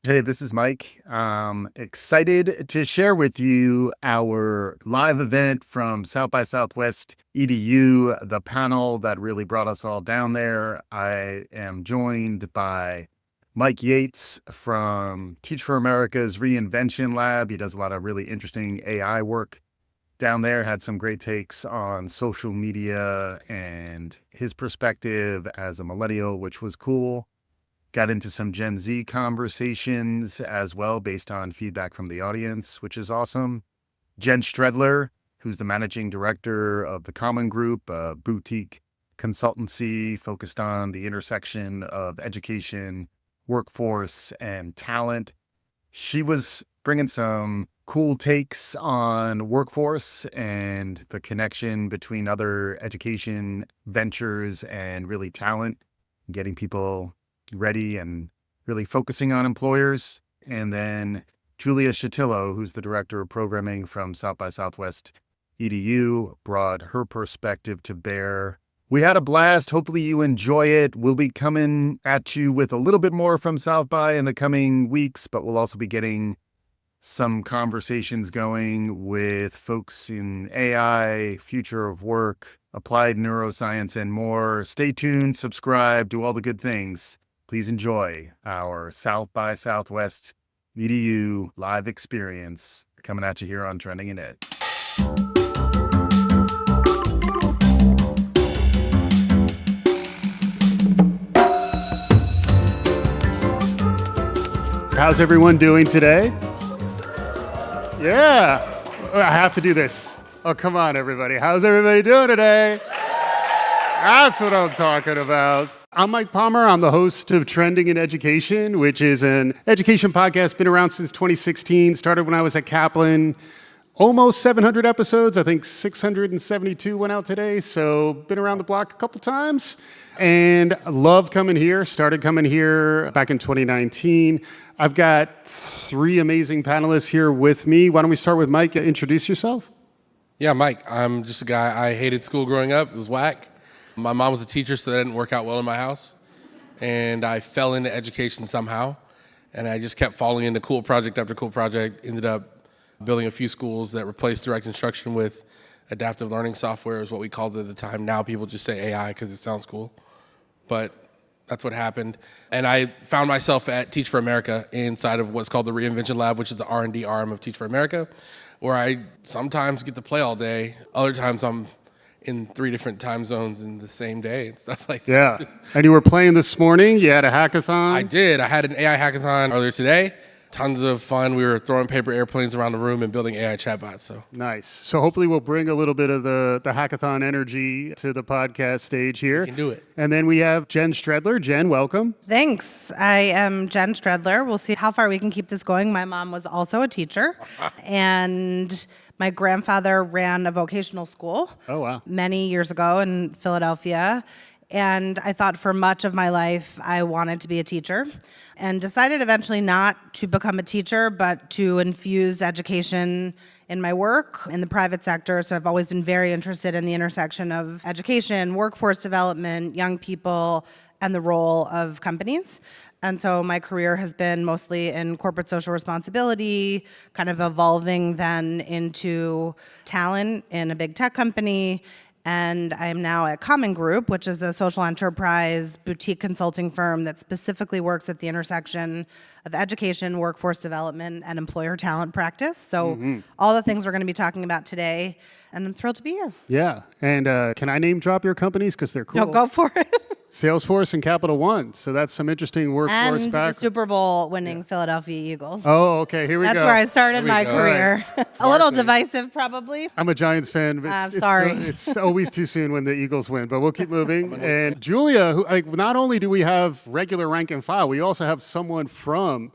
Hey, this is Mike. Excited to share with you our live event from South by Southwest EDU, the panel that really brought us all down there. I am joined by Mike Yates from Teach for America's Reinvention Lab. He does a lot of really interesting AI work down there, had some great takes on social media and his perspective as a millennial, which was cool. Got into some Gen Z conversations as well based on feedback from the audience, which is awesome. Jenn Stredler, who's the managing director of the Common Group, a boutique consultancy focused on the intersection of education, workforce, and talent. She was bringing some cool takes on workforce and the connection between other education ventures and really talent, getting people ready and really focusing on employers. And then Julia Shatilo, who's the director of programming from South by Southwest EDU, brought her perspective to bear. We had a blast. Hopefully you enjoy it. We'll be coming at you with a little bit more from South by in the coming weeks, but we'll also be getting some conversations going with folks in AI, future of work, applied neuroscience, and more. Stay tuned, subscribe, do all the good things. Please enjoy our South by Southwest EDU live experience coming at you here on Trending in Ed. How's everyone doing today? Yeah, I have to do this. Oh, come on, everybody. How's everybody doing today? That's what I'm talking about. I'm Mike Palmer. I'm the host of Trending in Education, which is an education podcast, been around since 2016, started when I was at Kaplan. Almost 700 episodes. I think 672 went out today, so been around the block a couple times. And love coming here, started coming here back in 2019. I've got three amazing panelists here with me. Why don't we start with Mike? Introduce yourself. Yeah, Mike. I'm just a guy. I hated school growing up. It was whack. My mom was a teacher, so that didn't work out well in my house. And I fell into education somehow. And I just kept falling into cool project after cool project. Ended up building a few schools that replaced direct instruction with adaptive learning software is what we called it at the time. Now people just say AI because it sounds cool. But that's what happened. And I found myself at Teach for America inside of what's called the Reinvention Lab, which is the R&D arm of Teach for America, where I sometimes get to play all day. Other times I'm in 3 different time zones in the same day and stuff like that. Yeah. And you were playing this morning? You had a hackathon? I did. I had an AI hackathon earlier today. Tons of fun. We were throwing paper airplanes around the room and building AI chatbots. So nice. So hopefully we'll bring a little bit of the hackathon energy to the podcast stage here. We can do it. And then we have Jenn Stredler. Jenn, welcome. Thanks. I am Jenn Stredler. We'll see how far we can keep this going. My mom was also a teacher, and my grandfather ran a vocational school. Oh, wow. Many years ago in Philadelphia. And I thought for much of my life I wanted to be a teacher, and decided eventually not to become a teacher, but to infuse education in my work in the private sector. So I've always been very interested in the intersection of education, workforce development, young people, and the role of companies. And so my career has been mostly in corporate social responsibility, kind of evolving then into talent in a big tech company. And I am now at Common Group, which is a social enterprise boutique consulting firm that specifically works at the intersection of education, workforce development, and employer talent practice. So all the things we're going to be talking about today, and I'm thrilled to be here. Yeah. And can I name drop your companies? Because they're cool. No, go for it. Salesforce and Capital One. So that's some interesting workforce And the Super Bowl winning Philadelphia Eagles. Oh, okay. Here we go. That's where I started my career. Right. A little divisive, probably. I'm a Giants fan. But I'm sorry. It's always too soon when the Eagles win, but we'll keep moving. And Julia, who, not only do we have regular rank and file, we also have someone from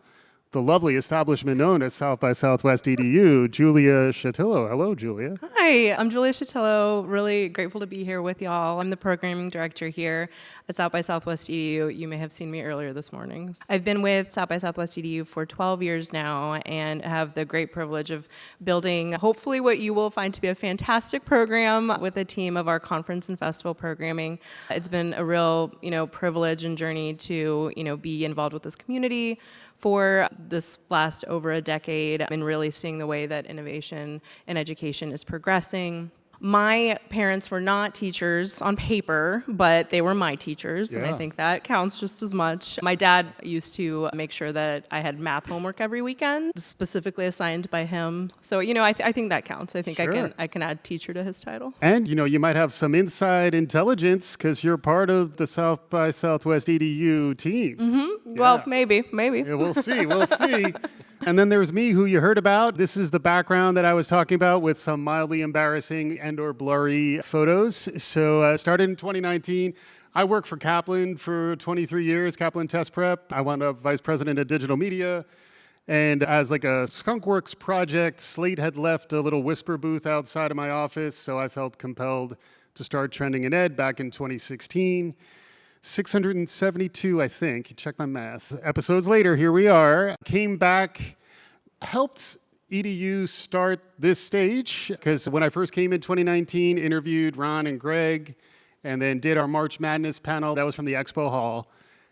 the lovely establishment known as South by Southwest EDU, Julia Shatilo. Hello, Julia. Hi, I'm Julia Shatilo. Really grateful to be here with y'all. I'm the programming director here at South by Southwest EDU. You may have seen me earlier this morning. I've been with South by Southwest EDU for 12 years now and have the great privilege of building hopefully what you will find to be a fantastic program with a team of our conference and festival programming. It's been a real, privilege and journey to, be involved with this community for this last over a decade and really seeing the way that innovation in education is progressing. My parents were not teachers on paper, but they were my teachers, and I Yeah. think that counts just as much. My dad used to make sure that I had math homework every weekend, specifically assigned by him. So, I think that counts. I think Sure. I can add teacher to his title. And, you might have some inside intelligence because you're part of the South by Southwest EDU team. Well, maybe. Yeah, we'll see. We'll see. And then there's me, who you heard about. This is the background that I was talking about with some mildly embarrassing and or blurry photos. So I started in 2019. I worked for Kaplan for 23 years, Kaplan Test Prep. I wound up vice president of digital media. And as like a skunkworks project, Slate had left a little whisper booth outside of my office. So I felt compelled to start Trending in Ed back in 2016. 672, I think, check my math. Episodes later, here we are. Came back, helped EDU start this stage, because when I first came in 2019, interviewed Ron and Greg, and then did our March Madness panel. That was from the Expo Hall.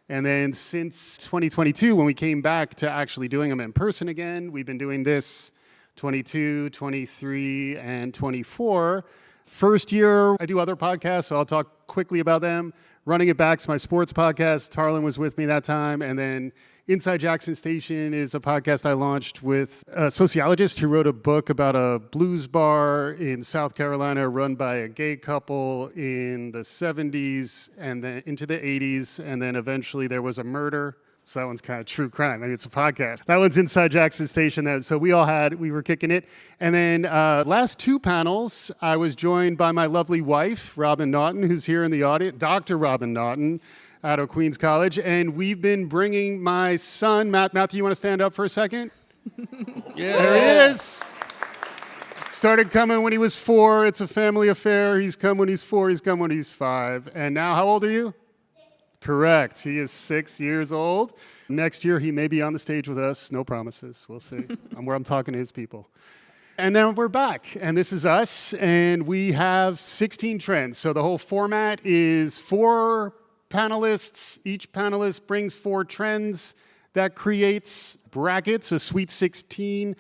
And then since 2022, when we came back to actually doing them in person again, we've been doing this 22, 23, and 24. First year, I do other podcasts, so I'll talk quickly about them. Running It Back's my sports podcast. Tarlin was with me that time. And then Inside Jackson Station is a podcast I launched with a sociologist who wrote a book about a blues bar in South Carolina run by a gay couple in the 70s and then into the 80s. And then eventually there was a murder. So that one's kind of true crime. I mean, it's a podcast. That one's Inside Jackson Station. So we were kicking it. And then last two panels, I was joined by my lovely wife, Robin Naughton, who's here in the audience, Dr. Robin Naughton out of Queens College. And we've been bringing my son, Matthew, you want to stand up for a second? Yeah. There he is. Started coming when he was 4. It's a family affair. He's come when he's 4. He's come when he's 5. And now, how old are you? Correct. He is 6 years old. Next year, he may be on the stage with us. No promises. We'll see. I'm talking to his people. And then we're back. And this is us. And we have 16 trends. So the whole format is 4 panelists. Each panelist brings 4 trends. That creates brackets, a Sweet 16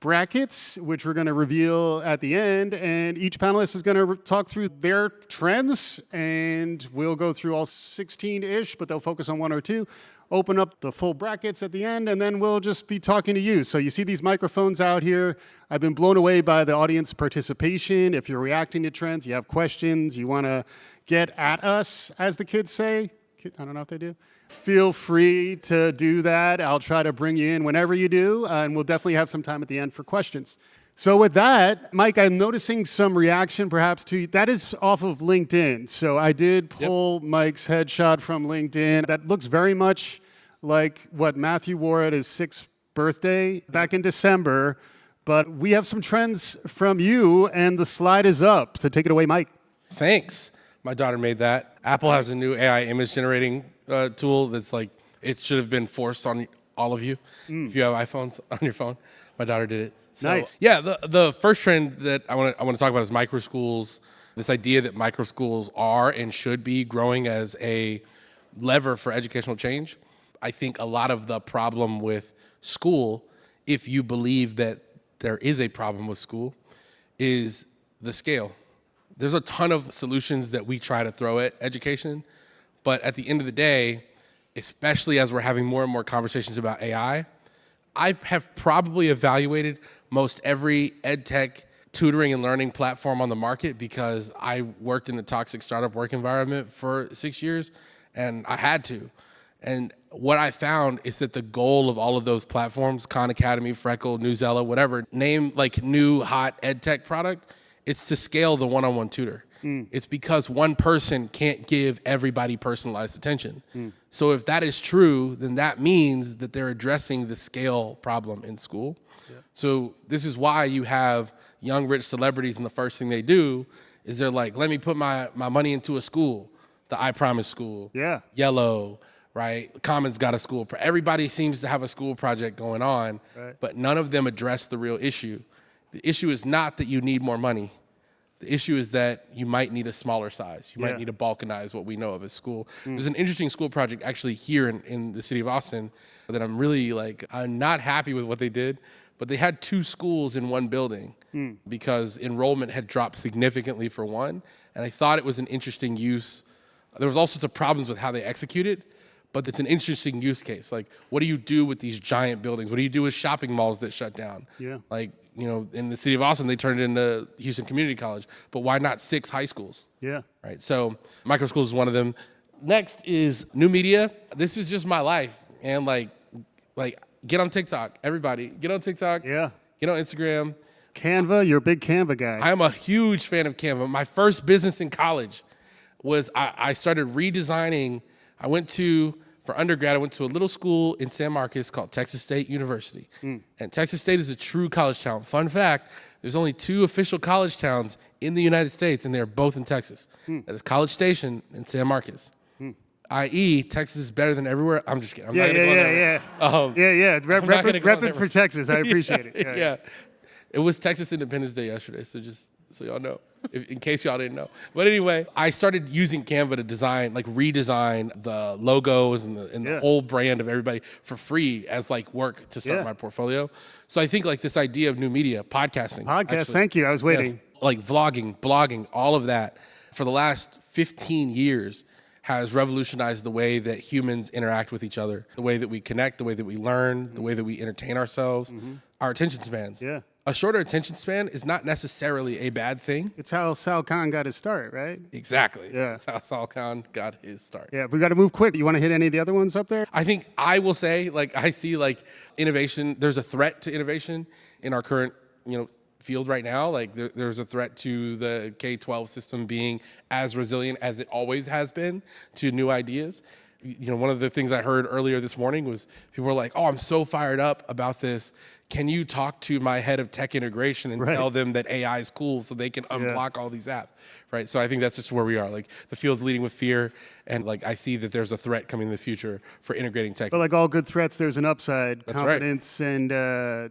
brackets, which we're going to reveal at the end. And each panelist is going to talk through their trends, and we'll go through all 16-ish, but they'll focus on 1 or 2. Open up the full brackets at the end, and then we'll just be talking to you. So you see these microphones out here. I've been blown away by the audience participation. If you're reacting to trends, you have questions, you want to get at us, as the kids say. I don't know if they do. Feel free to do that. I'll try to bring you in whenever you do, and we'll definitely have some time at the end for questions. So with that, Mike, I'm noticing some reaction perhaps to, that is off of LinkedIn. So I did pull Mike's headshot from LinkedIn. That looks very much like what Matthew wore at his 6th birthday back in December. But we have some trends from you, and the slide is up. So take it away, Mike. Thanks. My daughter made that. Apple has a new AI image generating tool that's like, it should have been forced on all of you if you have iPhones on your phone. My daughter did it. So, Nice. Yeah, the first trend that I want to talk about is micro schools. This idea that micro schools are and should be growing as a lever for educational change. I think a lot of the problem with school, if you believe that there is a problem with school, is the scale. There's a ton of solutions that we try to throw at education, but at the end of the day, especially as we're having more and more conversations about AI, I have probably evaluated most every ed tech tutoring and learning platform on the market because I worked in a toxic startup work environment for 6 years, and I had to. And what I found is that the goal of all of those platforms, Khan Academy, Freckle, Newsella, whatever, name like new hot ed tech product, it's to scale the one-on-one tutor. It's because one person can't give everybody personalized attention. So if that is true, then that means that they're addressing the scale problem in school. So this is why you have young rich celebrities, and the first thing they do is they're like, let me put my money into a school, the I Promise school, Yellow, right? Common's got a school. Everybody seems to have a school project going on, but none of them address the real issue. The issue is not that you need more money. The issue is that you might need a smaller size. You might need to balkanize what we know of as school. There's an interesting school project actually here in the city of Austin that I'm really I'm not happy with what they did, but they had 2 schools in one building because enrollment had dropped significantly for one. And I thought it was an interesting use. There was all sorts of problems with how they executed, but it's an interesting use case. Like, what do you do with these giant buildings? What do you do with shopping malls that shut down? Yeah. In the city of Austin, they turned it into Houston Community College, but why not 6 high schools? Yeah. Right. So micro schools is one of them. Next is new media. This is just my life. And get on TikTok. Everybody, get on TikTok. Yeah. Get on Instagram. Canva, you're a big Canva guy. I am a huge fan of Canva. My first business in college was I started redesigning. For undergrad, I went to a little school in San Marcos called Texas State University. And Texas State is a true college town. Fun fact, there's only 2 official college towns in the United States, and they're both in Texas. That is College Station and San Marcos. I.e., Texas is better than everywhere. I'm just kidding. I'm not gonna go there. Rep it for Texas. I appreciate it. Yeah. It was Texas Independence Day yesterday, so just so y'all know, in case y'all didn't know. But anyway, I started using Canva to redesign the logos and the whole brand of everybody for free as work to start my portfolio. So I think this idea of new media, podcasting. Thank you. I was waiting. Yes, vlogging, blogging, all of that for the last 15 years has revolutionized the way that humans interact with each other, the way that we connect, the way that we learn, the way that we entertain ourselves, our attention spans. Yeah. A shorter attention span is not necessarily a bad thing. It's how Sal Khan got his start, right? Exactly. Yeah. That's how Sal Khan got his start. Yeah, we got to move quick. You want to hit any of the other ones up there? I think I will say, I see innovation. There's a threat to innovation in our current, field right now. There's a threat to the K-12 system being as resilient as it always has been to new ideas. One of the things I heard earlier this morning was people were like, "Oh, I'm so fired up about this. Can you talk to my head of tech integration and tell them that AI is cool so they can unblock all these apps?" Right. So I think that's just where we are. The field's leading with fear, and I see that there's a threat coming in the future for integrating tech. But like all good threats, there's an upside. That's Confidence and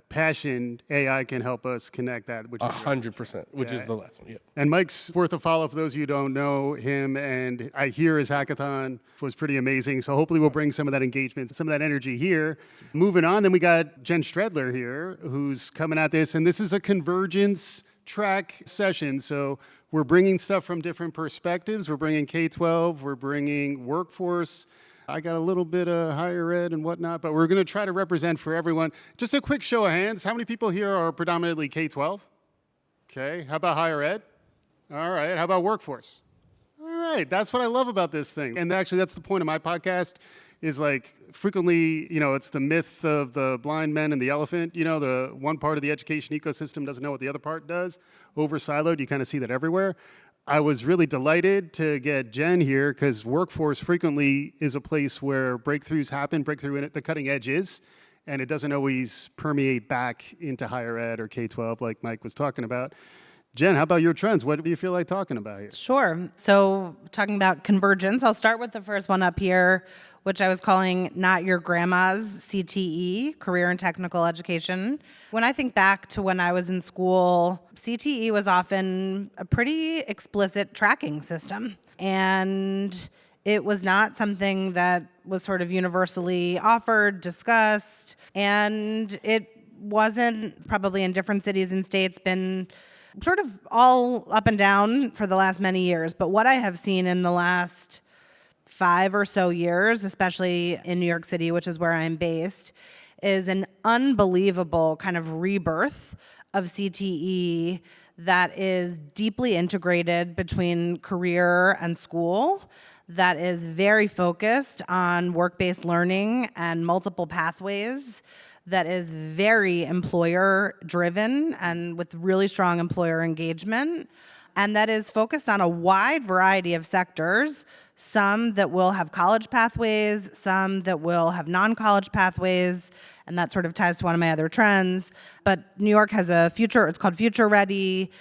passion. AI can help us connect that. Which 100%, which is the last one. Yeah. And Mike's worth a follow for those of you who don't know him. And I hear his hackathon was pretty amazing. So hopefully we'll bring some of that engagement, some of that energy here. Moving on, then we got Jenn Stredler here, who's coming at this. And this is a convergence track session. So we're bringing stuff from different perspectives. We're bringing K-12. We're bringing workforce. I got a little bit of higher ed and whatnot, but we're going to try to represent for everyone. Just a quick show of hands. How many people here are predominantly K-12? Okay. How about higher ed? All right. How about workforce? All right. That's what I love about this thing. And actually, that's the point of my podcast is frequently, it's the myth of the blind men and the elephant. The one part of the education ecosystem doesn't know what the other part does. Over-siloed, you kind of see that everywhere. I was really delighted to get Jenn here because workforce frequently is a place where breakthroughs happen, breakthrough at the cutting edge is, and it doesn't always permeate back into higher ed or K-12 like Mike was talking about. Jenn, how about your trends? What do you feel like talking about here? Sure. So talking about convergence, I'll start with the first one up here, which I was calling Not Your Grandma's CTE, Career and Technical Education. When I think back to when I was in school, CTE was often a pretty explicit tracking system. And it was not something that was sort of universally offered, discussed, and it wasn't, probably in different cities and states, been sort of all up and down for the last many years. But what I have seen in the last 5 or so years, especially in New York City, which is where I'm based, is an unbelievable kind of rebirth of CTE that is deeply integrated between career and school, that is very focused on work-based learning and multiple pathways, that is very employer-driven and with really strong employer engagement, and that is focused on a wide variety of sectors, some that will have college pathways, some that will have non-college pathways, and that sort of ties to one of my other trends. But New York has a future, it's called Future Ready,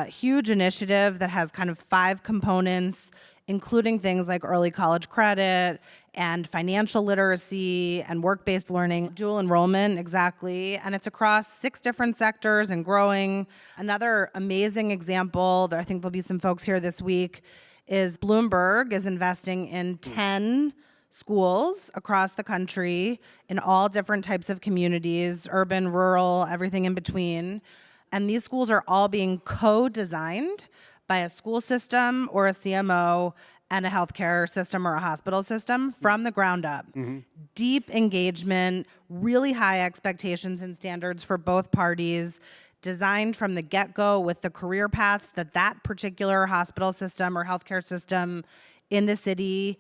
huge initiative that has kind of 5 components: including things like early college credit and financial literacy and work-based learning, dual enrollment, exactly. And it's across 6 different sectors and growing. Another amazing example, I think there'll be some folks here this week, is Bloomberg is investing in 10 schools across the country in all different types of communities, urban, rural, everything in between. And these schools are all being co-designed by a school system or a CMO and a healthcare system or a hospital system from the ground up. Deep engagement, really high expectations and standards for both parties, designed from the get-go with the career paths that that particular hospital system or healthcare system in the city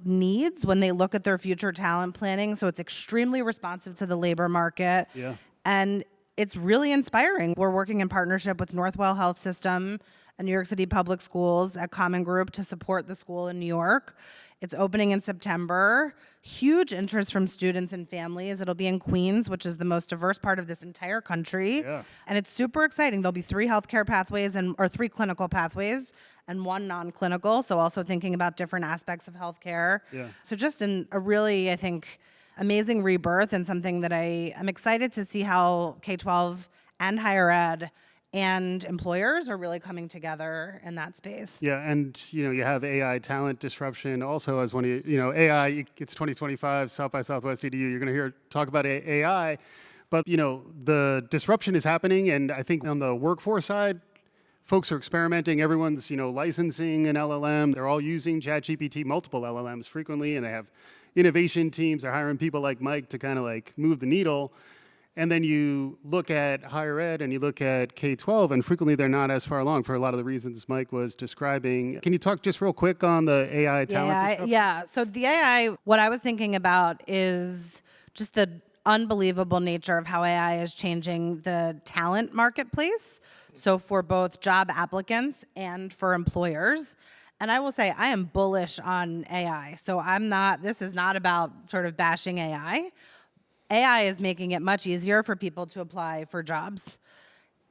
needs when they look at their future talent planning. So it's extremely responsive to the labor market. Yeah. And it's really inspiring. We're working in partnership with Northwell Health System and New York City Public Schools at Common Group to support the school in New York. It's opening in September. Huge interest from students and families. It'll be in Queens, which is the most diverse part of this entire country. Yeah. And it's super exciting. There'll be 3 healthcare pathways or 3 clinical pathways and 1 non-clinical. So also thinking about different aspects of healthcare. Yeah. So just a really, I think, amazing rebirth, and something that I'm excited to see how K-12 and higher ed and employers are really coming together in that space. Yeah, and you have AI talent disruption also as one of AI. It's 2025 South by Southwest EDU. You're going to hear talk about AI, but the disruption is happening, and I think on the workforce side, folks are experimenting. Everyone's licensing an LLM. They're all using ChatGPT, multiple LLMs frequently, and they have innovation teams. They're hiring people like Mike to kind of move the needle. And then you look at higher ed and you look at K-12, and frequently they're not as far along for a lot of the reasons Mike was describing. Can you talk just real quick on the AI talent disruption? Yeah, so the AI, what I was thinking about is just the unbelievable nature of how AI is changing the talent marketplace. So for both job applicants and for employers. And I will say I am bullish on AI. So this is not about sort of bashing AI. AI is making it much easier for people to apply for jobs.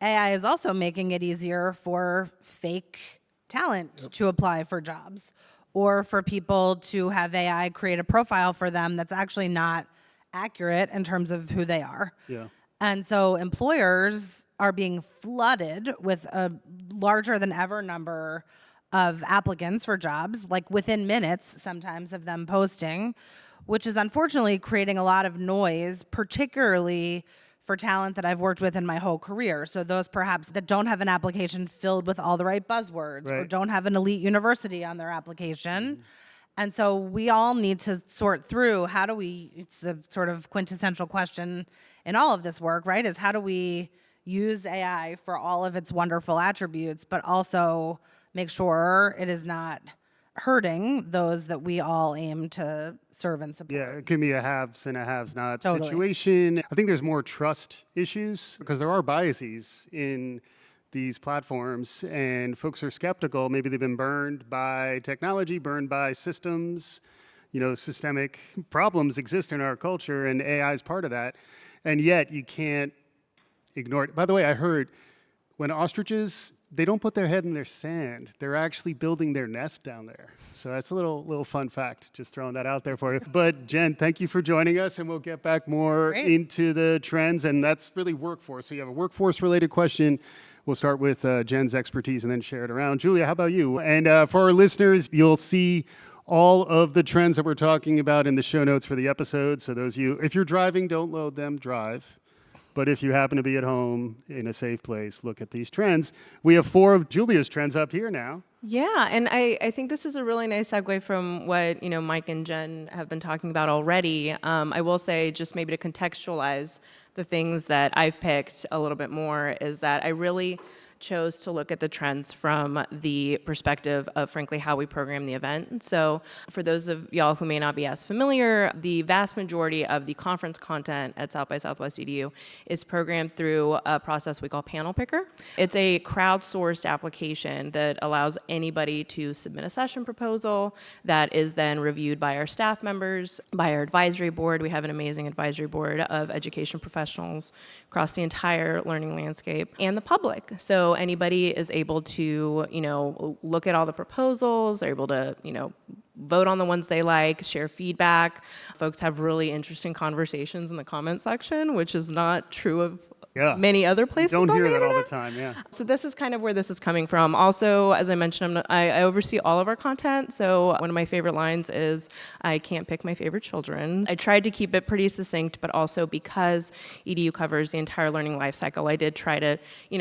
AI is also making it easier for fake talent to apply for jobs, or for people to have AI create a profile for them that's actually not accurate in terms of who they are. Yeah. And so employers are being flooded with a larger than ever number of applicants for jobs, like within minutes sometimes of them posting, which is unfortunately creating a lot of noise, particularly for talent that I've worked with in my whole career. So those perhaps that don't have an application filled with all the right buzzwords, or Right. don't have an elite university on their application. And so we all need to sort through it's the sort of quintessential question in all of this work, right? Is how do we use AI for all of its wonderful attributes, but also make sure it is not hurting those that we all aim to serve and support. Yeah, it can be a haves and a have-nots Totally. situation. I think there's more trust issues because there are biases in these platforms, and folks are skeptical. Maybe they've been burned by technology, burned by systems. Systemic problems exist in our culture, and AI is part of that. And yet you can't ignore it. By the way, I heard when ostriches, they don't put their head in their sand. They're actually building their nest down there. So that's a little fun fact, just throwing that out there for you. But Jenn, thank you for joining us, and we'll get back more Great. into the trends, and that's really workforce. So you have a workforce-related question. We'll start with Jenn's expertise and then share it around. Julia, how about you? And for our listeners, you'll see all of the trends that we're talking about in the show notes for the episode. So those of you, if you're driving, don't load them, drive. But if you happen to be at home in a safe place, look at these trends. We have 4 of Julia's trends up here now. Yeah, and I think this is a really nice segue from what Mike and Jenn have been talking about already. I will say, just maybe to contextualize the things that I've picked a little bit more, is that I really chose to look at the trends from the perspective of, frankly, how we program the event. So for those of y'all who may not be as familiar, the vast majority of the conference content at South by Southwest EDU is programmed through a process we call Panel Picker. It's a crowdsourced application that allows anybody to submit a session proposal that is then reviewed by our staff members, by our advisory board. We have an amazing advisory board of education professionals across the entire learning landscape, and the public. So so anybody is able to, look at all the proposals, they're able to, vote on the ones they like, share feedback. Folks have really interesting conversations in the comment section, which is not true of many other places You don't on hear the that all the internet. time, yeah. So this is kind of where this is coming from. Also, as I mentioned, I oversee all of our content. So one of my favorite lines is, I can't pick my favorite children. I tried to keep it pretty succinct, but also because EDU covers the entire learning life cycle, I did try to,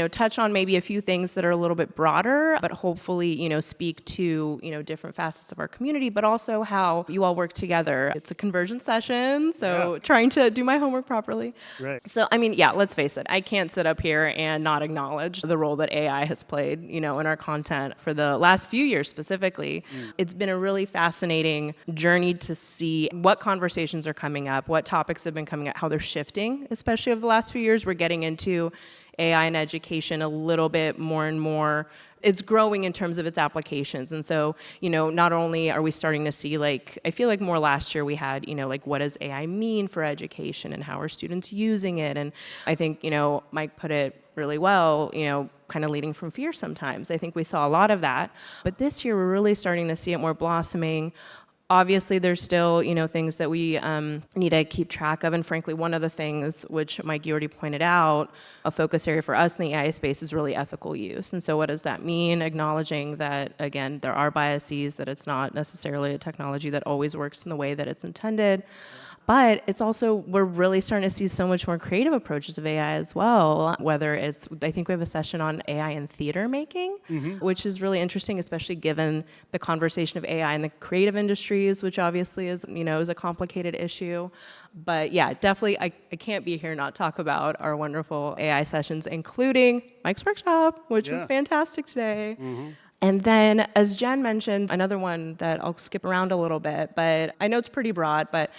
touch on maybe a few things that are a little bit broader, but hopefully, speak to, different facets of our community, but also how you all work together. It's a conversion session, so trying to do my homework properly. Right. So, let's face it. I can't sit up here and not acknowledge the role that AI has played, in our content for the last few years specifically. It's been a really fascinating journey to see what conversations are coming up, what topics have been coming up, how they're shifting, especially over the last few years. We're getting into AI in education a little bit more and more. It's growing in terms of its applications. And so, not only are we starting to see, I feel like more last year we had, what does AI mean for education and how are students using it? And I think, Mike put it really well, kind of leading from fear sometimes. I think we saw a lot of that. But this year we're really starting to see it more blossoming. Obviously, there's still, things that we need to keep track of. And frankly, one of the things, which Mike, you already pointed out, a focus area for us in the AI space is really ethical use. And so what does that mean? Acknowledging that, again, there are biases, that it's not necessarily a technology that always works in the way that it's intended. But it's also, we're really starting to see so much more creative approaches of AI as well, whether it's, I think we have a session on AI in theater making, which is really interesting, especially given the conversation of AI in the creative industries, which obviously is, is a complicated issue. But yeah, definitely, I can't be here not talk about our wonderful AI sessions, including Mike's workshop, which was fantastic today. And then, as Jenn mentioned, another one that I'll skip around a little bit, but I know it's pretty broad, but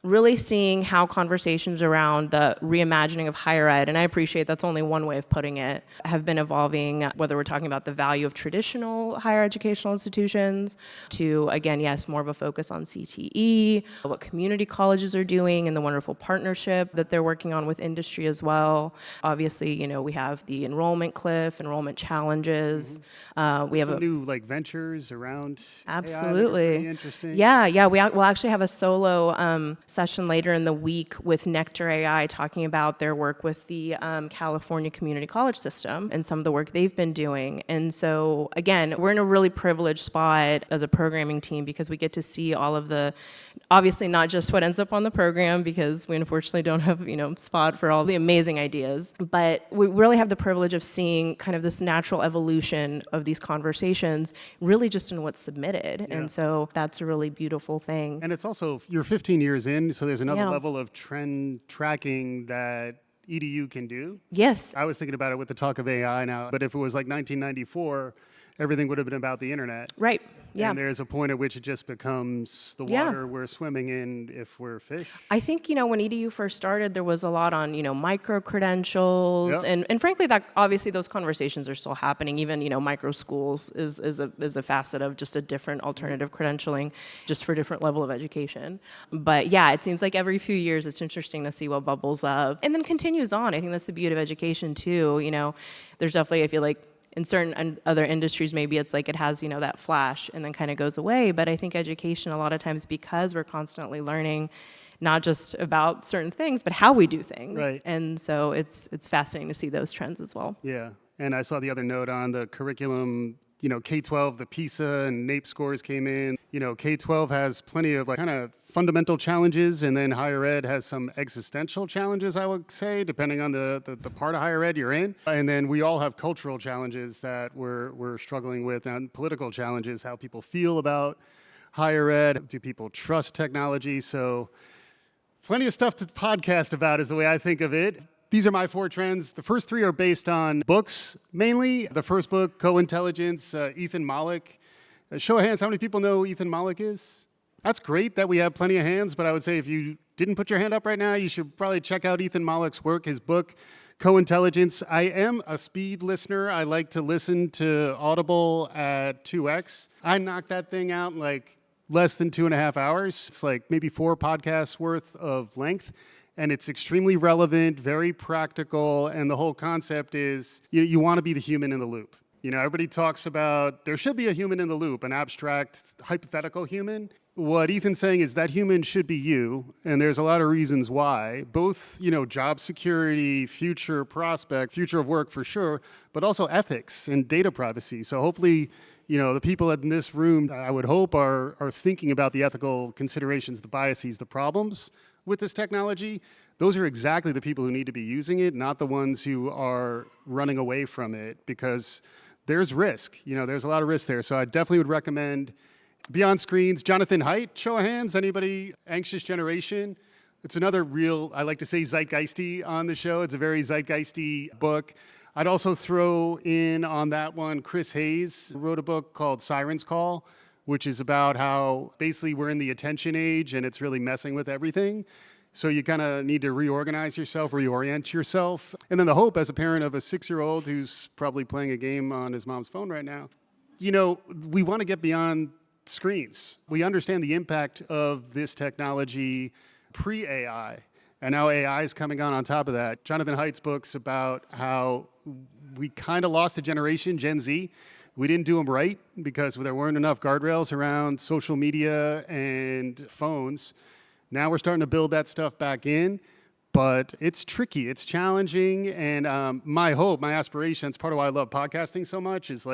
really seeing how conversations around the reimagining of higher ed, and I appreciate that's only one way of putting it, have been evolving, whether we're talking about the value of traditional higher educational institutions to, again, yes, more of a focus on CTE, what community colleges are doing and the wonderful partnership that they're working on with industry as well. Obviously, we have the enrollment cliff, enrollment challenges. We have some new ventures around absolutely AI that are pretty interesting. Yeah. We'll actually have a solo session later in the week with Nectar AI talking about their work with the California community college system and some of the work they've been doing. And so again, we're in a really privileged spot as a programming team because we get to see all of the, obviously not just what ends up on the program because we unfortunately don't have, spot for all the amazing ideas, but we really have the privilege of seeing kind of this natural evolution of these conversations really just in what's submitted. And so that's a really beautiful thing. And it's also, you're 15 years in, so there's another level of trend tracking that EDU can do. Yes. I was thinking about it with the talk of AI now, but if it was like 1994, everything would have been about the internet. Right. Yeah. And there's a point at which it just becomes the water we're swimming in if we're fish. I think, when EDU first started, there was a lot on, micro-credentials. And frankly, that obviously those conversations are still happening. Even, micro schools is a facet of just a different alternative credentialing, just for a different level of education. But yeah, it seems like every few years it's interesting to see what bubbles up and then continues on. I think that's the beauty of education too. There's definitely, I feel like, in certain other industries, maybe it's like it has, that flash and then kind of goes away. But I think education, a lot of times, because we're constantly learning, not just about certain things, but how we do things. Right. And so it's fascinating to see those trends as well. Yeah. And I saw the other note on the curriculum, K-12, the PISA and NAEP scores came in. K-12 has plenty of kind of fundamental challenges, and then higher ed has some existential challenges, I would say, depending on the part of higher ed you're in. And then we all have cultural challenges that we're struggling with, and political challenges, how people feel about higher ed. Do people trust technology? So plenty of stuff to podcast about is the way I think of it. These are my 4 trends. The first 3 are based on books, mainly. The first book, Co-Intelligence, Ethan Mollick. Show of hands, how many people know who Ethan Mollick is? That's great that we have plenty of hands, but I would say if you didn't put your hand up right now, you should probably check out Ethan Mollick's work, his book, Co-Intelligence. I am a speed listener. I like to listen to Audible at 2x. I knocked that thing out in less than 2.5 hours. It's maybe 4 podcasts worth of length. And it's extremely relevant, very practical, and the whole concept is you want to be the human in the loop. Everybody talks about there should be a human in the loop, an abstract, hypothetical human. What Ethan's saying is that human should be you, and there's a lot of reasons why. Both, job security, future prospect, future of work for sure, but also ethics and data privacy. So hopefully, the people in this room, I would hope, are thinking about the ethical considerations, the biases, the problems with this technology. Those are exactly the people who need to be using it, not the ones who are running away from it, because there's risk. There's a lot of risk there. So I definitely would recommend Beyond Screens. Jonathan Haidt, show of hands, anybody? Anxious Generation. It's another real, I like to say, zeitgeisty on the show. It's a very zeitgeisty book. I'd also throw in on that one, Chris Hayes wrote a book called Siren's Call, which is about how basically we're in the attention age and it's really messing with everything. So you kind of need to reorganize yourself, reorient yourself. And then the hope as a parent of a 6-year-old who's probably playing a game on his mom's phone right now, we want to get beyond screens. We understand the impact of this technology pre-AI, and now AI is coming on top of that. Jonathan Haidt's book's about how we kind of lost a generation, Gen Z. We didn't do them right because there weren't enough guardrails around social media and phones. Now we're starting to build that stuff back in, but it's tricky, it's challenging, and my hope, my aspiration, it's part of why I love podcasting so much, is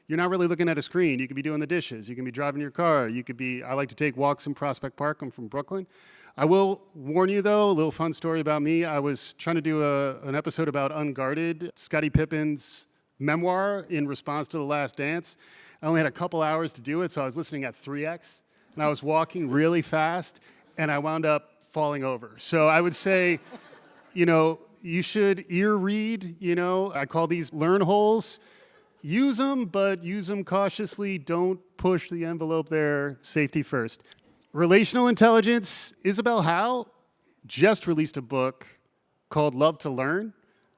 you're not really looking at a screen. You could be doing the dishes, you can be driving your car, I like to take walks in Prospect Park, I'm from Brooklyn. I will warn you though, a little fun story about me. I was trying to do an episode about Unguarded, Scottie Pippen's memoir in response to The Last Dance. I only had a couple hours to do it, so I was listening at 3x, and I was walking really fast, and I wound up falling over. So I would say, you should ear read, I call these learn holes. Use them, but use them cautiously. Don't push the envelope there. Safety first. Relational Intelligence, Isabel Howe just released a book called Love to Learn,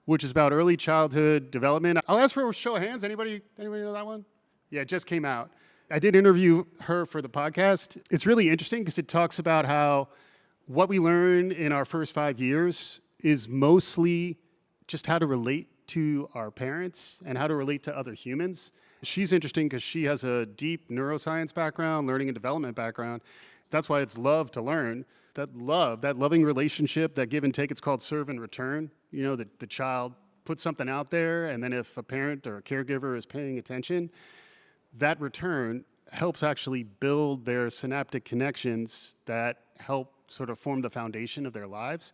which is about early childhood development. I'll ask for a show of hands. Anybody know that one? Yeah, it just came out. I did interview her for the podcast. It's really interesting because it talks about how what we learn in our first 5 years is mostly just how to relate to our parents and how to relate to other humans. She's interesting because she has a deep neuroscience background, learning and development background. That's why it's love to learn. That love, that loving relationship, that give and take, it's called serve and return. The child puts something out there, and then if a parent or a caregiver is paying attention, that return helps actually build their synaptic connections that help sort of form the foundation of their lives.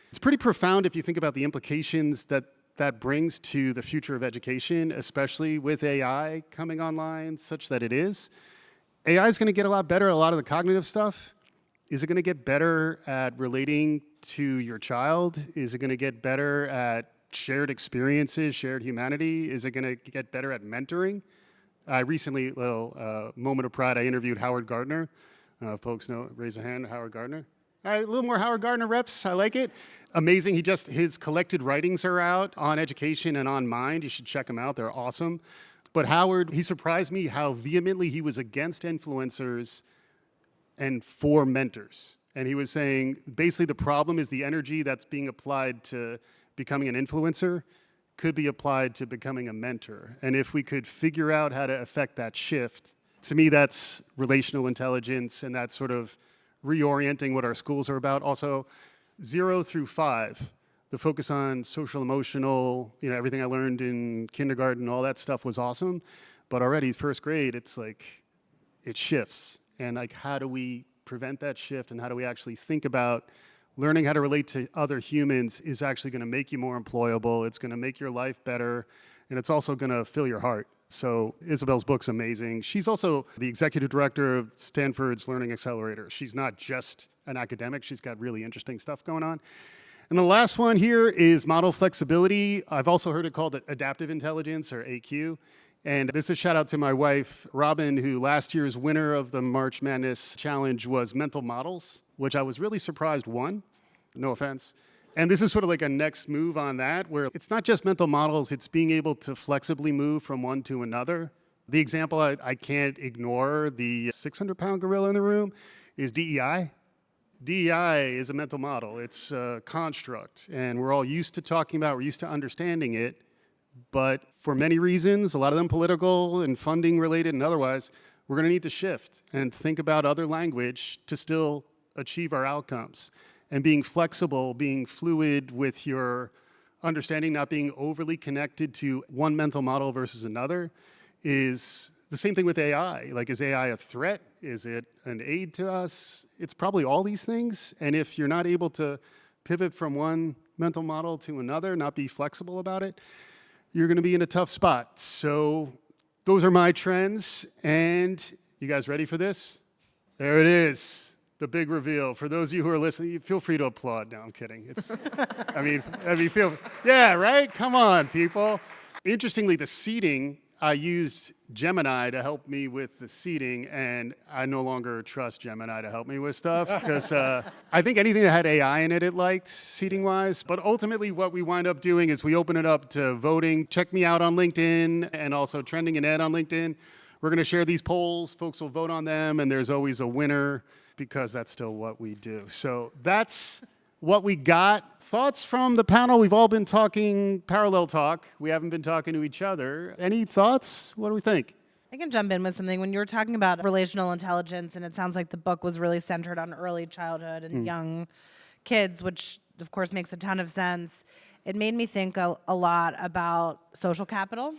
It's pretty profound if you think about the implications that brings to the future of education, especially with AI coming online such that it is. AI is going to get a lot better at a lot of the cognitive stuff. Is it going to get better at relating to your child? Is it going to get better at shared experiences, shared humanity? Is it going to get better at mentoring? I recently, little moment of pride, I interviewed Howard Gardner. If folks know, raise a hand, Howard Gardner. All right, a little more Howard Gardner reps, I like it. Amazing, his collected writings are out on education and on mind. You should check them out, they're awesome. But Howard, he surprised me how vehemently he was against influencers and for mentors. And he was saying, basically the problem is the energy that's being applied to becoming an influencer could be applied to becoming a mentor. And if we could figure out how to affect that shift, to me that's relational intelligence, and that's sort of reorienting what our schools are about. Also, 0 through 5, the focus on social emotional, everything I learned in kindergarten, all that stuff was awesome. But already first grade, it's it shifts. And how do we prevent that shift, and how do we actually think about learning how to relate to other humans is actually going to make you more employable, it's going to make your life better, and it's also going to fill your heart. So Isabel's book's amazing. She's also the executive director of Stanford's Learning Accelerator. She's not just an academic, she's got really interesting stuff going on. And the last one here is model flexibility. I've also heard it called adaptive intelligence, or AQ. And this is a shout out to my wife, Robin, who last year's winner of the March Madness Challenge was mental models, which I was really surprised won. No offense. And this is sort of like a next move on that, where it's not just mental models, it's being able to flexibly move from one to another. The example I can't ignore, the 600-pound gorilla in the room, is DEI. DEI is a mental model. It's a construct, and we're all used to talking about, we're used to understanding it, but for many reasons, a lot of them political and funding related and otherwise, we're going to need to shift and think about other language to still achieve our outcomes. And being flexible, being fluid with your understanding, not being overly connected to one mental model versus another, is the same thing with AI. Like, is AI a threat? Is it an aid to us? It's probably all these things. And if you're not able to pivot from one mental model to another, not be flexible about it, you're going to be in a tough spot. So those are my trends. And you guys ready for this? There it is, the big reveal. For those of you who are listening, feel free to applaud. No, I'm kidding. It's, yeah, right? Come on, people. Interestingly, the seating, I used Gemini to help me with the seating, and I no longer trust Gemini to help me with stuff because I think anything that had AI in it, it liked seating-wise. But ultimately, what we wind up doing is we open it up to voting. Check me out on LinkedIn and also Trending and Ed on LinkedIn. We're going to share these polls. Folks will vote on them, and there's always a winner because that's still what we do. So that's what we got. Thoughts from the panel? We've all been talking parallel talk. We haven't been talking to each other. Any thoughts? What do we think? I can jump in with something. When you were talking about relational intelligence, and it sounds like the book was really centered on early childhood and young kids, which of course makes a ton of sense. It made me think a lot about social capital.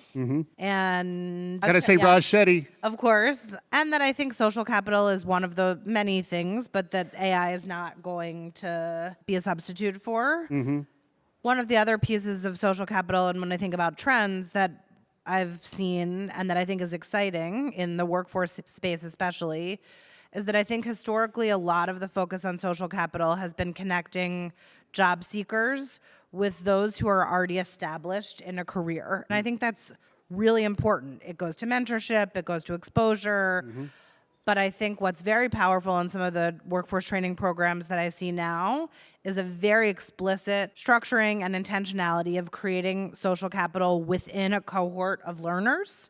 And Gotta say Raj Shetty. of course, and that I think social capital is one of the many things, but that AI is not going to be a substitute for. One of the other pieces of social capital, and when I think about trends that I've seen and that I think is exciting in the workforce space especially, is that I think historically a lot of the focus on social capital has been connecting job seekers with those who are already established in a career. And I think that's really important. It goes to mentorship, it goes to exposure. But I think what's very powerful in some of the workforce training programs that I see now is a very explicit structuring and intentionality of creating social capital within a cohort of learners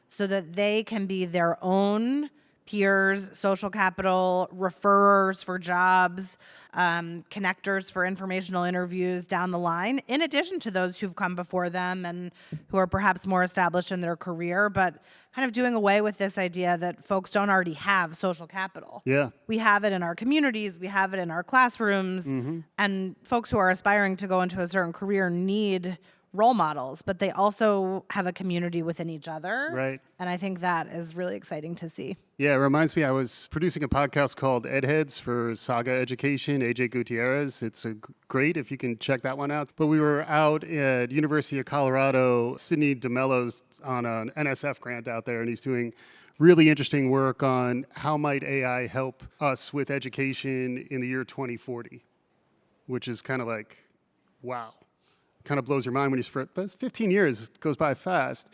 so that they can be their own peers, social capital, referrers for jobs, connectors for informational interviews down the line, in addition to those who've come before them and who are perhaps more established in their career, but kind of doing away with this idea that folks don't already have social capital. Yeah. We have it in our communities, we have it in our classrooms, and folks who are aspiring to go into a certain career need role models, but they also have a community within each other. Right. And I think that is really exciting to see. Yeah, it reminds me, I was producing a podcast called Ed Heads for Saga Education, AJ Gutierrez. It's great if you can check that one out. But we were out at University of Colorado. Sidney DeMello's on an NSF grant out there, and he's doing really interesting work on how might AI help us with education in the year 2040, which is kind of like, wow. Kind of blows your mind when but it's 15 years, it goes by fast.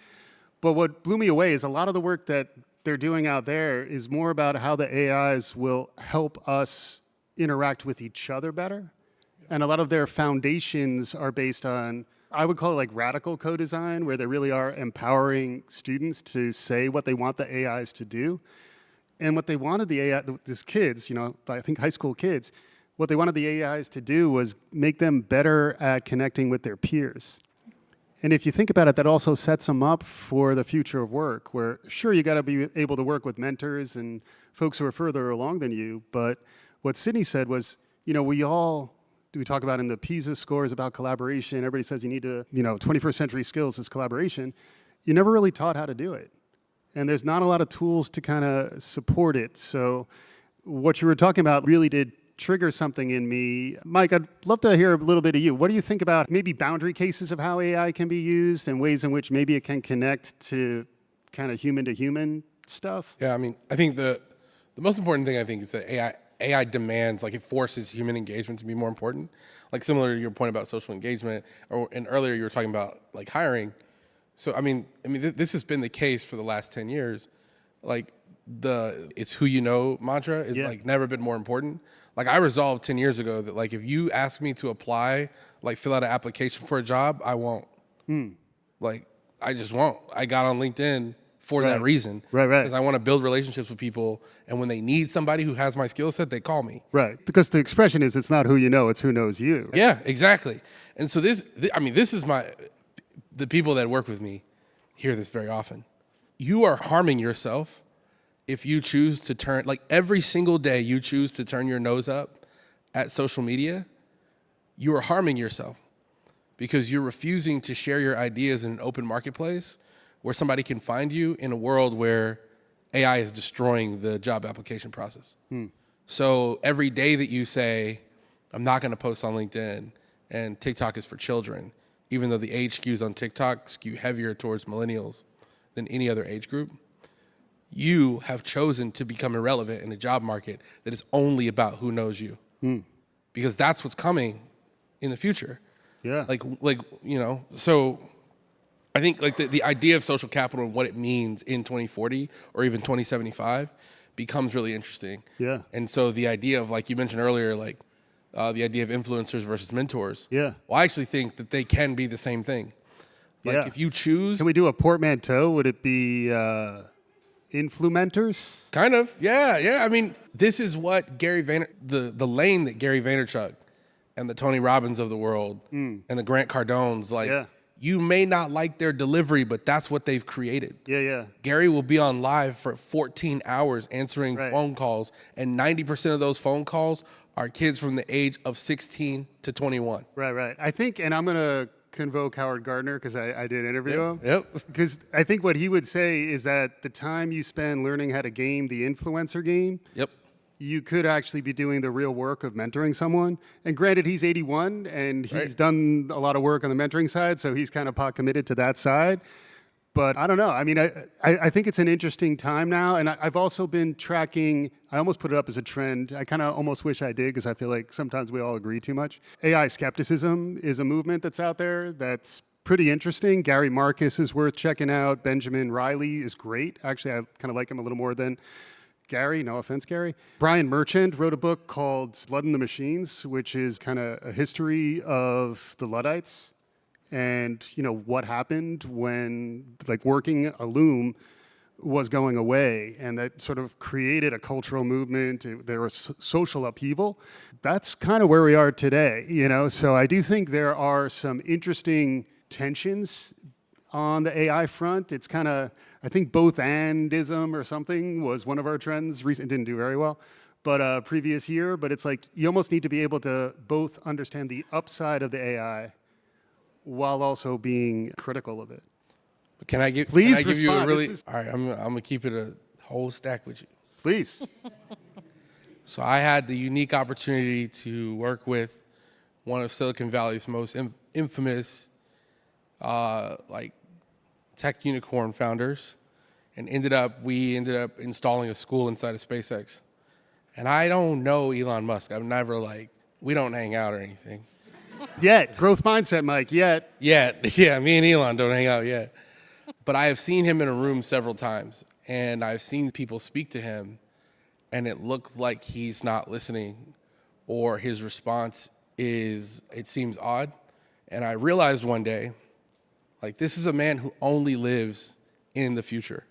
But what blew me away is a lot of the work that they're doing out there is more about how the AIs will help us interact with each other better. And a lot of their foundations are based on, I would call it like radical co-design, where they really are empowering students to say what they want the AIs to do. And what they wanted the AI, these kids, I think high school kids, what they wanted the AIs to do was make them better at connecting with their peers. And if you think about it, that also sets them up for the future of work, where sure, you got to be able to work with mentors and folks who are further along than you. But what Sydney said was, we talk about in the PISA scores about collaboration. Everybody says you need to, 21st century skills is collaboration. You never really taught how to do it. And there's not a lot of tools to kind of support it. So what you were talking about really did trigger something in me. Mike, I'd love to hear a little bit of you. What do you think about maybe boundary cases of how AI can be used and ways in which maybe it can connect to kind of human to human stuff? Yeah, I think the most important thing I think is that AI demands, like it forces human engagement to be more important. Like similar to your point about social engagement, and earlier you were talking about like hiring. So this has been the case for the last 10 years. Like it's who you know mantra is like never been more important. Like I resolved 10 years ago that like if you ask me to apply, like fill out an application for a job, I won't. Like I just won't. I got on LinkedIn for that reason. Right. Because I want to build relationships with people, and when they need somebody who has my skill set, they call me. Right. Because the expression is, it's not who you know, it's who knows you. Yeah, exactly. And so this is the people that work with me hear this very often. You are harming yourself if you choose to turn, like every single day you choose to turn your nose up at social media, you are harming yourself because you're refusing to share your ideas in an open marketplace where somebody can find you in a world where AI is destroying the job application process. So every day that you say, I'm not going to post on LinkedIn and TikTok is for children, even though the age skews on TikTok skew heavier towards millennials than any other age group, you have chosen to become irrelevant in a job market that is only about who knows you. Because that's what's coming in the future. Yeah. So I think like the idea of social capital and what it means in 2040 or even 2075 becomes really interesting. Yeah. And so the idea of, like you mentioned earlier, like the idea of influencers versus mentors. Yeah. Well, I actually think that they can be the same thing. Like if you choose. Can we do a portmanteau? Would it be influencers? Kind of, yeah. I mean, this is what the lane that Gary Vaynerchuk and the Tony Robbins of the world and the Grant Cardones, you may not like their delivery, but that's what they've created. Yeah. Gary will be on live for 14 hours answering phone calls, and 90% of those phone calls are kids from the age of 16 to 21. Right. I think, and I'm going to convoke Howard Gardner because I did interview him. Yep. Because I think what he would say is that the time you spend learning how to game the influencer game, you could actually be doing the real work of mentoring someone. And granted, he's 81 and he's done a lot of work on the mentoring side, so he's kind of pot committed to that side. But I don't know. I mean, I think it's an interesting time now. And I've also been tracking, I almost put it up as a trend. I kind of almost wish I did because I feel like sometimes we all agree too much. AI skepticism is a movement that's out there that's pretty interesting. Gary Marcus is worth checking out. Benjamin Riley is great. Actually, I kind of like him a little more than Gary. No offense, Gary. Brian Merchant wrote a book called Blood in the Machines, which is kind of a history of the Luddites. And, what happened when, like, working a loom was going away, and that sort of created a cultural movement. There was social upheaval. That's kind of where we are today, So I do think there are some interesting tensions on the AI front. It's kind of, I think both andism or something was one of our trends. Recent didn't do very well, but previous year. But it's like you almost need to be able to both understand the upside of the AI while also being critical of it. Can I give Please you a respond. really? All right, I'm gonna keep it a whole stack with you. Please. So I had the unique opportunity to work with one of Silicon Valley's most infamous, like tech unicorn founders, and we ended up installing a school inside of SpaceX. And I don't know Elon Musk. I've never we don't hang out or anything. Yet. Growth mindset, Mike. Yet. Yeah, me and Elon don't hang out yet. But I have seen him in a room several times, and I've seen people speak to him, and it looked like he's not listening, or his response it seems odd. And I realized one day, this is a man who only lives in the future.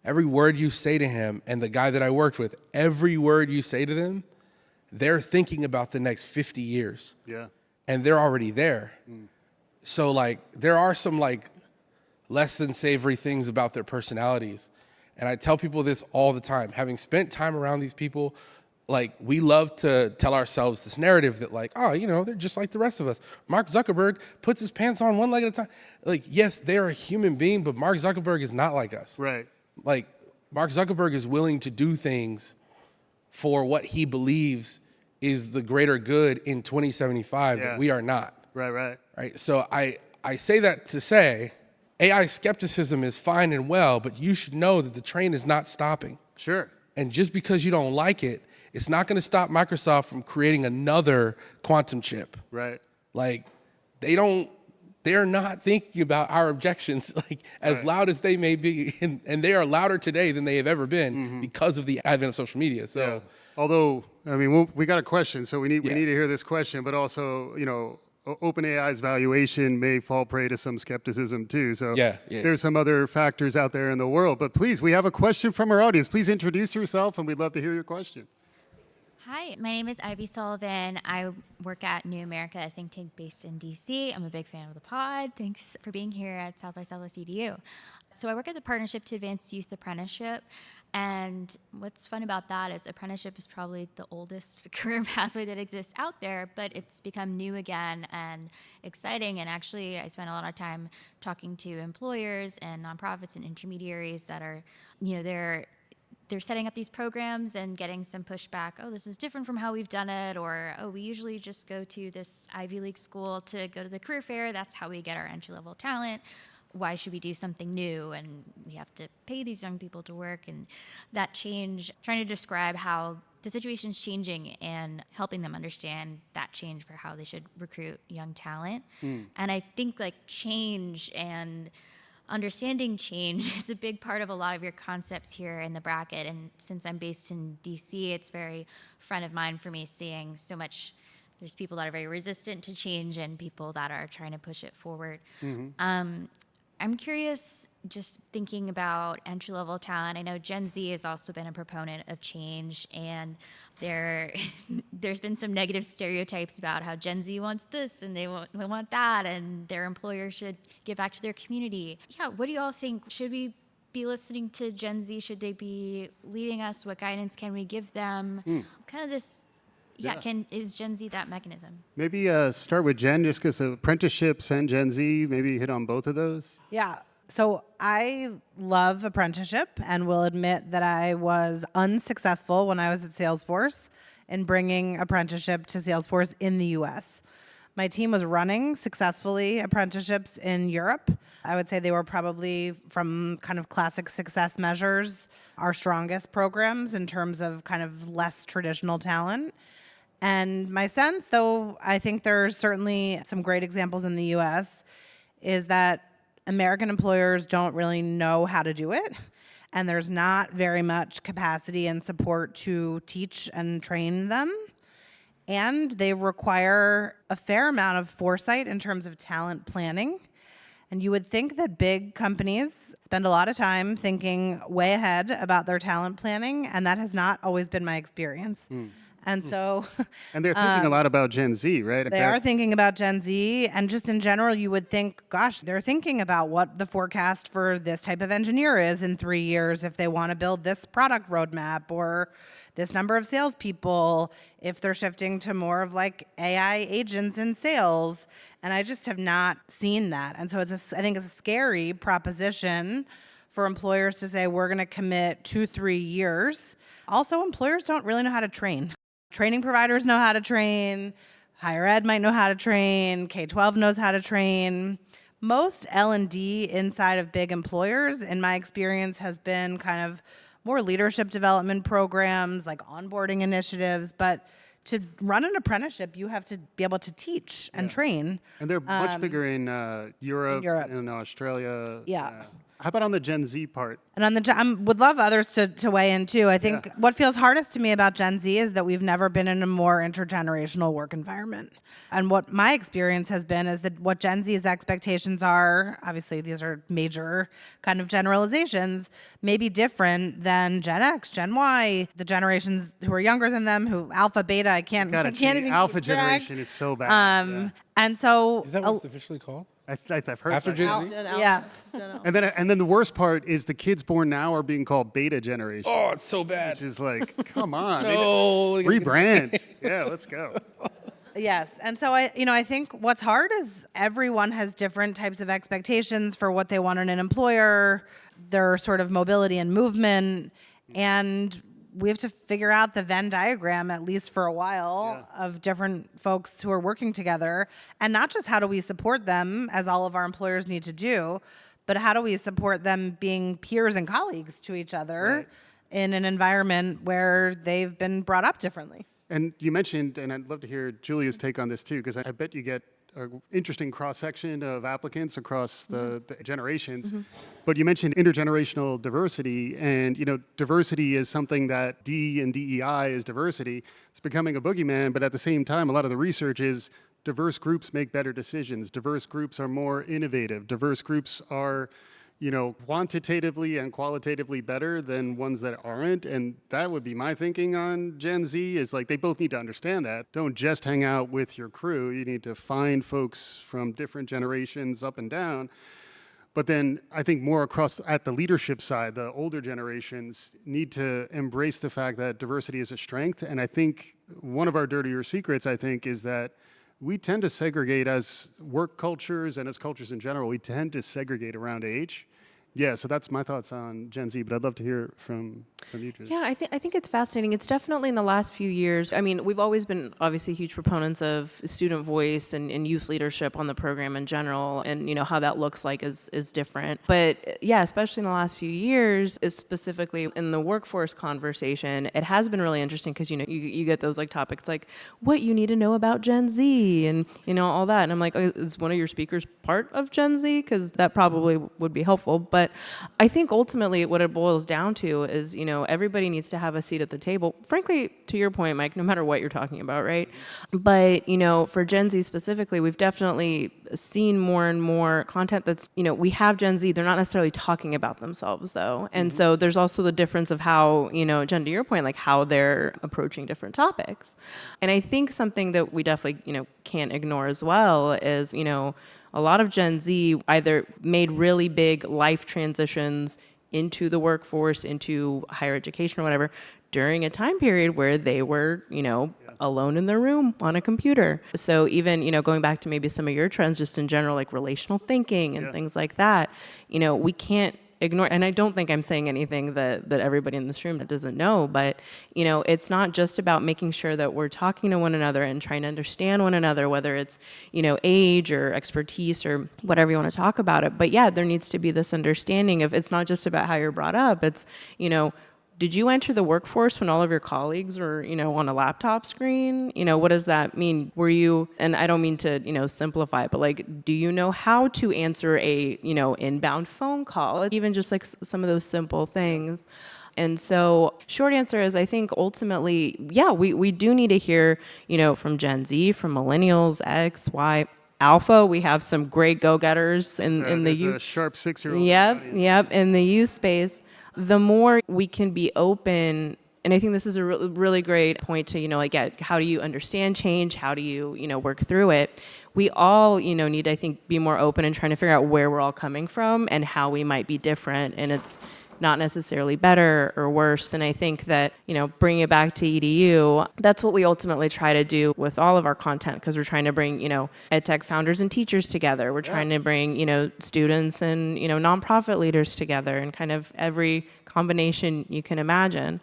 Every word you say to him, and the guy that I worked with, every word you say to them, they're thinking about the next 50 years. Yeah. And they're already there. So there are some less than savory things about their personalities. And I tell people this all the time. Having spent time around these people, we love to tell ourselves this narrative that they're just like the rest of us. Mark Zuckerberg puts his pants on one leg at a time. Yes, they're a human being, but Mark Zuckerberg is not like us. Right. Mark Zuckerberg is willing to do things for what he believes is the greater good in 2075 that we are not. Right. So I say that to say AI skepticism is fine and well, but you should know that the train is not stopping. Sure. And just because you don't like it, it's not going to stop Microsoft from creating another quantum chip. Right. They're not thinking about our objections as loud as they may be, and they are louder today than they have ever been because of the advent of social media. So, although, I mean, we got a question, so we need to hear this question, but also, OpenAI's valuation may fall prey to some skepticism too. So Yeah. there's some other factors out there in the world. But please, we have a question from our audience. Please introduce yourself, and we'd love to hear your question. Hi, my name is Ivy Sullivan. I work at New America, a think tank based in DC. I'm a big fan of the pod. Thanks for being here at South by Southwest EDU. So I work at the Partnership to Advance Youth Apprenticeship. And what's fun about that is apprenticeship is probably the oldest career pathway that exists out there, but it's become new again and exciting. And actually, I spend a lot of time talking to employers and nonprofits and intermediaries that are, they're setting up these programs and getting some pushback. Oh, this is different from how we've done it. Or, oh, we usually just go to this Ivy League school to go to the career fair. That's how we get our entry-level talent. Why should we do something new? And we have to pay these young people to work. And that change, trying to describe how the situation's changing and helping them understand that change for how they should recruit young talent. And I think like change and understanding change is a big part of a lot of your concepts here in the bracket. And since I'm based in DC, it's very front of mind for me seeing so much. There's people that are very resistant to change and people that are trying to push it forward. I'm curious, just thinking about entry-level talent. I know Gen Z has also been a proponent of change, and there's been some negative stereotypes about how Gen Z wants this and they want that, and their employer should give back to their community. Yeah, what do you all think? Should we be listening to Gen Z? Should they be leading us? What guidance can we give them? Kind of this. Yeah, is Gen Z that mechanism? Maybe Start with Jen, just because apprenticeships and Gen Z, maybe hit on both of those. Yeah. So I love apprenticeship and will admit that I was unsuccessful when I was at Salesforce in bringing apprenticeship to Salesforce in the US. My team was running successfully apprenticeships in Europe. I would say they were probably, from kind of classic success measures, our strongest programs in terms of kind of less traditional talent. And my sense, though I think there's certainly some great examples in the US, is that American employers don't really know how to do it. And there's not very much capacity and support to teach and train them. And they require a fair amount of foresight in terms of talent planning. And you would think that big companies spend a lot of time thinking way ahead about their talent planning, and that has not always been my experience. And so... And they're thinking a lot about Gen Z, right? They are thinking about Gen Z, and just in general, you would think, gosh, they're thinking about what the forecast for this type of engineer is in 3 years if they want to build this product roadmap, or this number of salespeople, if they're shifting to more of like AI agents in sales. And I just have not seen that. And so I think it's a scary proposition for employers to say, we're going to commit 2-3 years. Also, employers don't really know how to train. Training providers know how to train. Higher ed might know how to train. K-12 knows how to train. Most L&D inside of big employers, in my experience, has been kind of more leadership development programs, like onboarding initiatives. But to run an apprenticeship, you have to be able to teach and train. And they're much bigger in Europe and Australia. Yeah. How about on the Gen Z part? And on the, I would love others to weigh in too. I think what feels hardest to me about Gen Z is that we've never been in a more intergenerational work environment. And what my experience has been is that what Gen Z's expectations are, obviously these are major kind of generalizations, may be different than Gen X, Gen Y, the generations who are younger than them, who alpha, beta, I can't even alpha keep track. generation is so bad. And so Is that what it's officially called? I've heard After that. Gen Z? yeah. And then the worst part is the kids born now are being called beta generation. Oh, it's so bad. Which is like, come on. No. Rebrand. Yeah, let's go. Yes. And so I think what's hard is everyone has different types of expectations for what they want in an employer, their sort of mobility and movement, and we have to figure out the Venn diagram, at least for a while, of different folks who are working together. And not just how do we support them, as all of our employers need to do, but how do we support them being peers and colleagues to each other in an environment where they've been brought up differently. And you mentioned, and I'd love to hear Julia's take on this too, because I bet you get an interesting cross-section of applicants across the generations. But you mentioned intergenerational diversity, and diversity is something that D and DEI is diversity. It's becoming a boogeyman, but at the same time, a lot of the research is diverse groups make better decisions. Diverse groups are more innovative. Diverse groups are, quantitatively and qualitatively better than ones that aren't. And that would be my thinking on Gen Z is like, they both need to understand that. Don't just hang out with your crew. You need to find folks from different generations up and down. But then I think more across at the leadership side, the older generations need to embrace the fact that diversity is a strength. And I think one of our dirtier secrets, is that we tend to segregate as work cultures and as cultures in general, we tend to segregate around age. Yeah, so that's my thoughts on Gen Z, but I'd love to hear from you, Drew. Yeah, I think it's fascinating. It's definitely in the last few years. I mean, we've always been obviously huge proponents of student voice and youth leadership on the program in general, and how that looks like is different. But yeah, especially in the last few years, is specifically in the workforce conversation, it has been really interesting because you get those like topics like what you need to know about Gen Z and all that, and I'm like, is one of your speakers part of Gen Z? Because that probably would be helpful. But I think ultimately what it boils down to is, everybody needs to have a seat at the table. Frankly, to your point, Mike, no matter what you're talking about, right? But, for Gen Z specifically, we've definitely seen more and more content that's, we have Gen Z, they're not necessarily talking about themselves though. And so there's also the difference of how, Jenn, to your point, like how they're approaching different topics. And I think something that we definitely, can't ignore as well is, a lot of Gen Z either made really big life transitions into the workforce, into higher education or whatever, during a time period where they were, alone in their room on a computer. So even, going back to maybe some of your trends just in general, like relational thinking and things like that, we can't ignore, and I don't think I'm saying anything that everybody in this room doesn't know, but, it's not just about making sure that we're talking to one another and trying to understand one another, whether it's, age or expertise or whatever you want to talk about it. But yeah, there needs to be this understanding of it's not just about how you're brought up. It's, did you enter the workforce when all of your colleagues were, on a laptop screen? What does that mean? Were you, and I don't mean to, simplify it, but like, do you know how to answer a, inbound phone call? Even just like some of those simple things. And so short answer is I think ultimately, yeah, we do need to hear, from Gen Z, from millennials, X, Y, Alpha. We have some great go-getters in the youth. A sharp 6-year-old. Yep, in the youth space. The more we can be open, and I think this is a really great point to, how do you understand change? How do you, work through it? We all, need to, I think, be more open and trying to figure out where we're all coming from and how we might be different. And it's not necessarily better or worse. And I think that, bringing it back to EDU, that's what we ultimately try to do with all of our content, because we're trying to bring, EdTech founders and teachers together. We're trying to bring, students and, nonprofit leaders together, and kind of every combination you can imagine.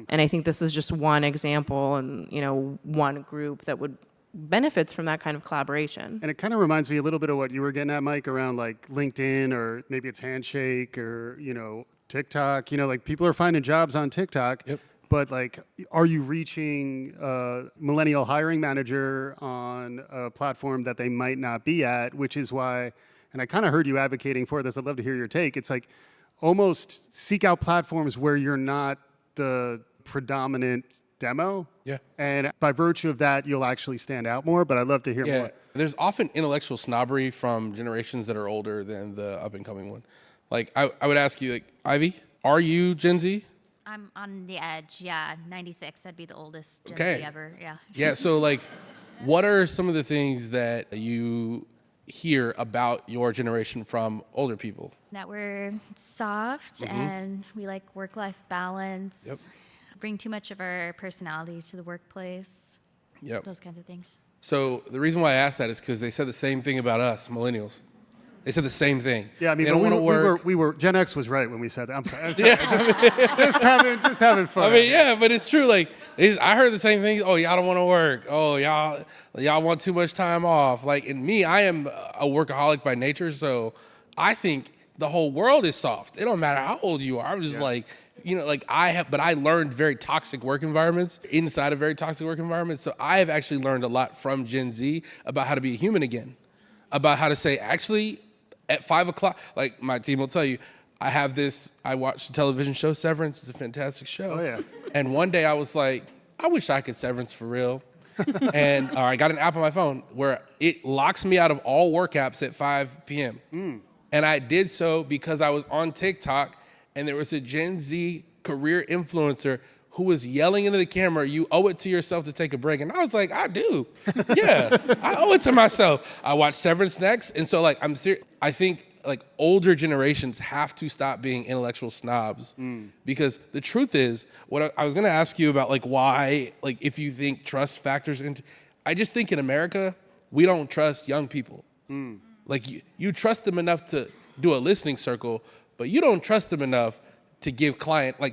And I think this is just one example and, one group that would benefits from that kind of collaboration. And it kind of reminds me a little bit of what you were getting at, Mike, around like LinkedIn, or maybe it's Handshake, or, TikTok. Like people are finding jobs on TikTok. Yep. But like, are you reaching a millennial hiring manager on a platform that they might not be at, which is why, and I kind of heard you advocating for this, I'd love to hear your take. It's like almost seek out platforms where you're not the predominant demo. Yeah. And by virtue of that, you'll actually stand out more, but I'd love to hear more. There's often intellectual snobbery from generations that are older than the up and coming one. Like I would ask you, like, Ivy, are you Gen Z? I'm on the edge, 96, I'd be the oldest Gen Z ever, Yeah, so like, what are some of the things that you hear about your generation from older people? That we're soft and we like work-life balance, bring too much of our personality to the workplace, those kinds of things. So the reason why I asked that is because they said the same thing about us, millennials. They said the same thing. Yeah, I mean, they don't want to work. We were Gen X was right when we said that. I'm sorry. Just having fun. I mean, yeah, but it's true. Like, I heard the same thing. Oh, y'all don't want to work. Oh, y'all want too much time off. Like, in me, I am a workaholic by nature, so I think the whole world is soft. It don't matter how old you are. I'm just like, but I learned very toxic work environments inside of very toxic work environments. So I have actually learned a lot from Gen Z about how to be a human again, about how to say, actually, at 5 o'clock, like my team will tell you, I watched the television show Severance. It's a fantastic show. Oh, yeah. And one day I was like, I wish I could Severance for real. And I got an app on my phone where it locks me out of all work apps at 5 p.m. And I did so because I was on TikTok and there was a Gen Z career influencer who was yelling into the camera, "You owe it to yourself to take a break." And I was like, I do. Yeah, I owe it to myself. I watched Severance next. And so like, I'm serious. I think like older generations have to stop being intellectual snobs because the truth is, what I was going to ask you about, like why, like if you think trust factors into, I just think in America, we don't trust young people. Like you trust them enough to do a listening circle, but you don't trust them enough to give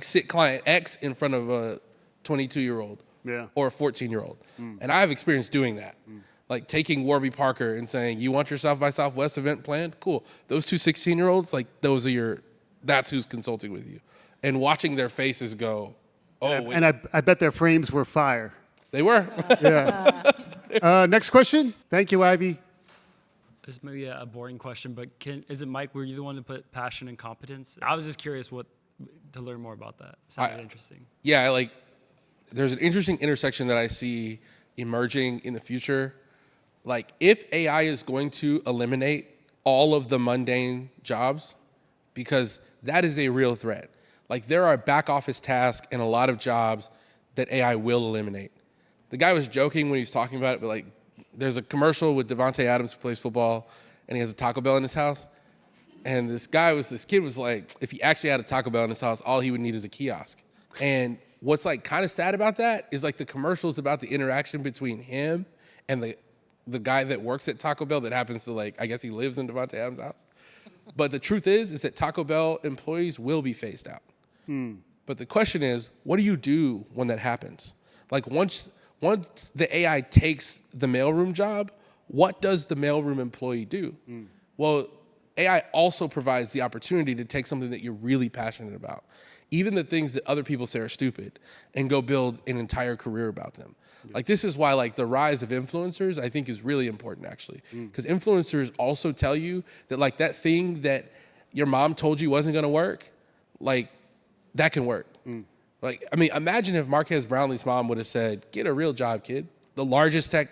sit client X in front of a 22-year-old or a 14-year-old. And I have experience doing that. Like taking Warby Parker and saying, "You want your South by Southwest event planned? Cool. Those two 16-year-olds, like that's who's consulting with you." And watching their faces go, "Oh, and I bet their frames were fire. They were." Next question. Thank you, Ivy. This may be a boring question, but is it Mike? Were you the one to put passion and competence? I was just curious to learn more about that. It sounded interesting. Yeah, like there's an interesting intersection that I see emerging in the future. Like if AI is going to eliminate all of the mundane jobs, because that is a real threat. Like there are back office tasks and a lot of jobs that AI will eliminate. The guy was joking when he was talking about it, but like there's a commercial with Devontae Adams who plays football and he has a Taco Bell in his house. And this kid was like, if he actually had a Taco Bell in his house, all he would need is a kiosk. And what's like kind of sad about that is like the commercials about the interaction between him and the guy that works at Taco Bell that happens to like, I guess he lives in Devontae Adams' house. But the truth is that Taco Bell employees will be phased out. But the question is, what do you do when that happens? Like once the AI takes the mailroom job, what does the mailroom employee do? Well, AI also provides the opportunity to take something that you're really passionate about, even the things that other people say are stupid, and go build an entire career about them. Like this is why like the rise of influencers I think is really important actually, because influencers also tell you that like that thing that your mom told you wasn't gonna work, like that can work. Like, I mean, imagine if Marquez Brownlee's mom would have said, "Get a real job, kid." The largest tech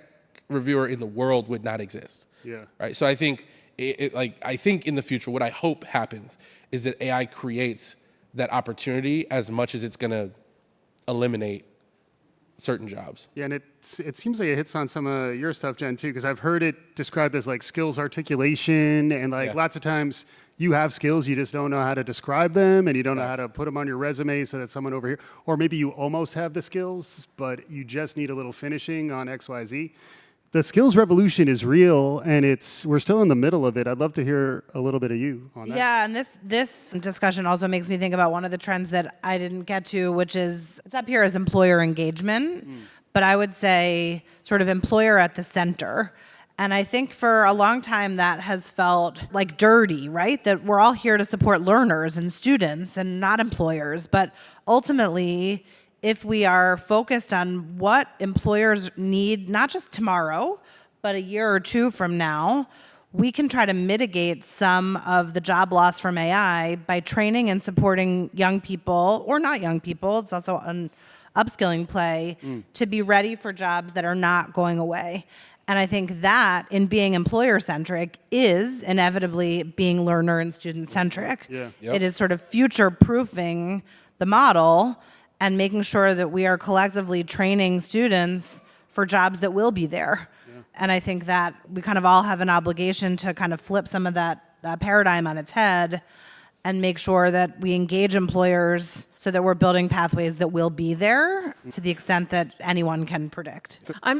reviewer in the world would not exist. Right. So I think I think in the future, what I hope happens is that AI creates that opportunity as much as it's going to eliminate certain jobs. Yeah, and it seems like it hits on some of your stuff, Jen, too, because I've heard it described as like skills articulation, and like lots of times you have skills, you just don't know how to describe them, and you don't know how to put them on your resume so that someone over here, or maybe you almost have the skills, but you just need a little finishing on X, Y, Z. The skills revolution is real, and we're still in the middle of it. I'd love to hear a little bit of you on that. Yeah, and this discussion also makes me think about one of the trends that I didn't get to, which is, it's up here as employer engagement, but I would say sort of employer at the center. And I think for a long time that has felt like dirty, right? That we're all here to support learners and students and not employers. But ultimately, if we are focused on what employers need, not just tomorrow, but a year or two from now, we can try to mitigate some of the job loss from AI by training and supporting young people, or not young people, it's also an upskilling play, to be ready for jobs that are not going away. And I think that, in being employer-centric, is inevitably being learner and student-centric. It is sort of future-proofing the model and making sure that we are collectively training students for jobs that will be there. And I think that we kind of all have an obligation to kind of flip some of that paradigm on its head and make sure that we engage employers so that we're building pathways that will be there to the extent that anyone can predict. I'm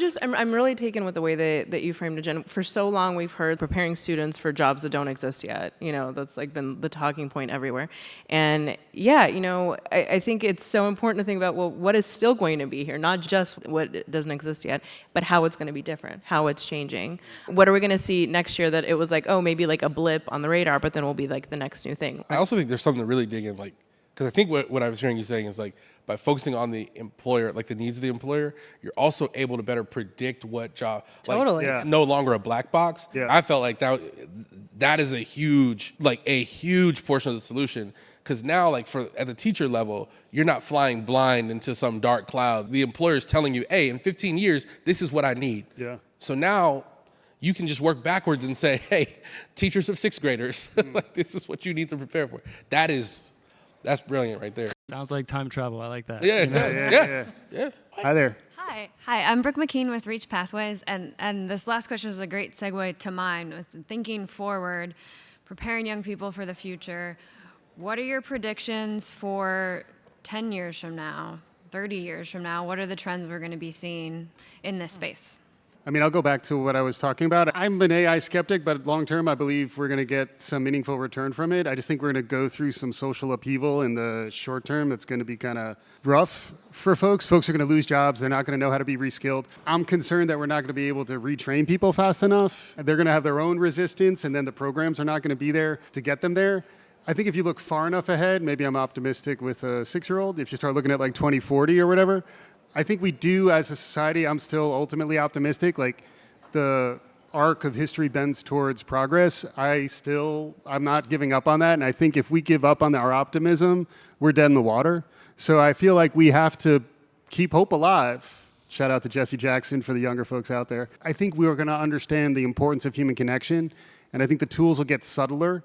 really taken with the way that you framed it, Jen. For so long, we've heard preparing students for jobs that don't exist yet. You know, that's like been the talking point everywhere. And yeah, you know, I think it's so important to think about, well, what is still going to be here? Not just what doesn't exist yet, but how it's going to be different, how it's changing. What are we going to see next year that it was like, oh, maybe like a blip on the radar, but then will be like the next new thing? I also think there's something to really dig in, like Because I think what I was hearing you saying is like by focusing on the employer, like the needs of the employer, you're also able to better predict what job. Totally. Like, it's no longer a black box. Yeah. I felt like that is a huge portion of the solution. Because now, like at the teacher level, you're not flying blind into some dark cloud. The employer is telling you, hey, in 15 years, this is what I need. Yeah. So now you can just work backwards and say, hey, teachers of sixth graders, like this is what you need to prepare for. That's brilliant right there. Sounds like time travel. I like that. Yeah, it does. Yeah. Hi there. Hi, I'm Brooke McKean with Reach Pathways, and this last question was a great segue to mine, was thinking forward, preparing young people for the future. What are your predictions for 10 years from now, 30 years from now? What are the trends we're going to be seeing in this space? I mean, I'll go back to what I was talking about. I'm an AI skeptic, but long term, I believe we're going to get some meaningful return from it. I just think we're going to go through some social upheaval in the short term that's going to be kind of rough for folks. Folks are going to lose jobs. They're not going to know how to be reskilled. I'm concerned that we're not going to be able to retrain people fast enough. They're going to have their own resistance, and then the programs are not going to be there to get them there. I think if you look far enough ahead, maybe I'm optimistic with a 6-year-old, if you start looking at like 2040 or whatever, I think we do as a society. I'm still ultimately optimistic. Like the arc of history bends towards progress. I'm not giving up on that. And I think if we give up on our optimism, we're dead in the water. So I feel like we have to keep hope alive. Shout out to Jesse Jackson for the younger folks out there. I think we are going to understand the importance of human connection. And I think the tools will get subtler